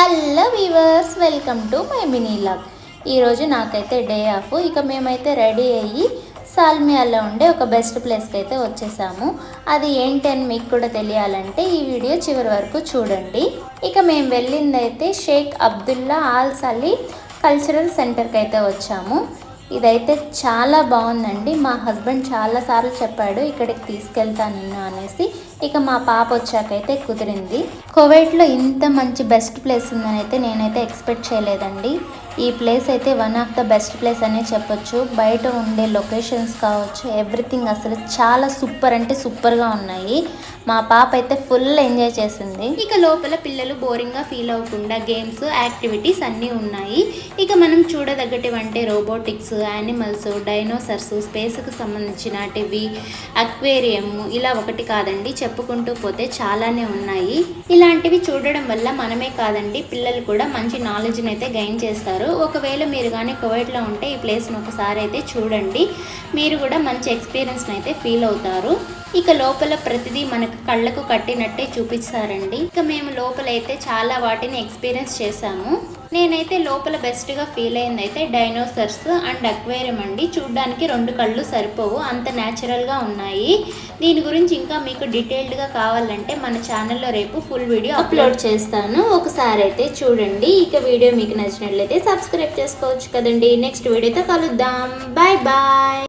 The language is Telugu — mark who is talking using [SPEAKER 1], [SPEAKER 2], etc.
[SPEAKER 1] Hello weavers, welcome to my mini log. ఈరోజు నాకైతే డే ఆఫ్. ఇక మేమైతే రెడీ అయ్యి సాల్మియాలో ఉండే ఒక బెస్ట్ ప్లేస్కి అయితే వచ్చేసాము. అది ఏంటని మీకు కూడా తెలియాలంటే ఈ వీడియో చివరి వరకు చూడండి. ఇక మేము వెళ్ళిందైతే షేక్ అబ్దుల్లా ఆల్ సలీ కల్చరల్ సెంటర్కి అయితే వచ్చాము. ఇదైతే చాలా బాగుందండి. మా హస్బెండ్ చాలాసార్లు చెప్పాడు ఇక్కడికి తీసుకెళ్తాను నిన్ను అనేసి. ఇక మా పాప వచ్చాకైతే కుదిరింది. కువైట్లో ఇంత మంచి బెస్ట్ ప్లేస్ ఉందని అయితే నేనైతే ఎక్స్పెక్ట్ చేయలేదండి. ఈ ప్లేస్ అయితే one of the best place అనే చెప్పొచ్చు. బయట ఉండే లొకేషన్స్ కావచ్చు, ఎవ్రీథింగ్ అసలు చాలా సూపర్ అంటే సూపర్గా ఉన్నాయి. మా పాప అయితే ఫుల్ ఎంజాయ్ చేసింది. ఇక లోపల పిల్లలు బోరింగ్గా ఫీల్ అవ్వకుండా గేమ్స్, యాక్టివిటీస్ అన్నీ ఉన్నాయి. ఇక మనం చూడదగ్గటివంటే రోబోటిక్స్, యానిమల్స్, డైనోసర్స్, స్పేస్కి సంబంధించినటివి, అక్వేరియం, ఇలా ఒకటి కాదండి, చెప్పుకుంటూ పోతే చాలానే ఉన్నాయి. ఇలాంటివి చూడడం వల్ల మనమే కాదండి, పిల్లలు కూడా మంచి నాలెడ్జ్ని అయితే గెయిన్ చేస్తారు. ఒకవేళ మీరు కానీ కువైట్లో ఉంటే ఈ ప్లేస్ని ఒకసారి అయితే చూడండి. మీరు కూడా మంచి ఎక్స్పీరియన్స్ని అయితే ఫీల్ అవుతారు. ఇక లోపల ప్రతిదీ మనకు కళ్ళకు కట్టినట్టే చూపిస్తారండి. ఇక మేము లోపల అయితే చాలా వాటిని ఎక్స్పీరియన్స్ చేశాము. నేనైతే లోపల బెస్ట్గా ఫీల్ అయింది అయితే డైనోసర్స్ అండ్ అక్వేరియం అండి. చూడ్డానికి 2 కళ్ళు సరిపోవు, అంత న్యాచురల్గా ఉన్నాయి. దీని గురించి ఇంకా మీకు డీటెయిల్డ్గా కావాలంటే మన ఛానల్లో రేపు ఫుల్ వీడియో అప్లోడ్ చేస్తాను, ఒకసారి అయితే చూడండి. ఇక వీడియో మీకు నచ్చినట్లయితే సబ్స్క్రైబ్ చేసుకోవచ్చు కదండి. నెక్స్ట్ వీడియోతో కలుద్దాం. Bye bye.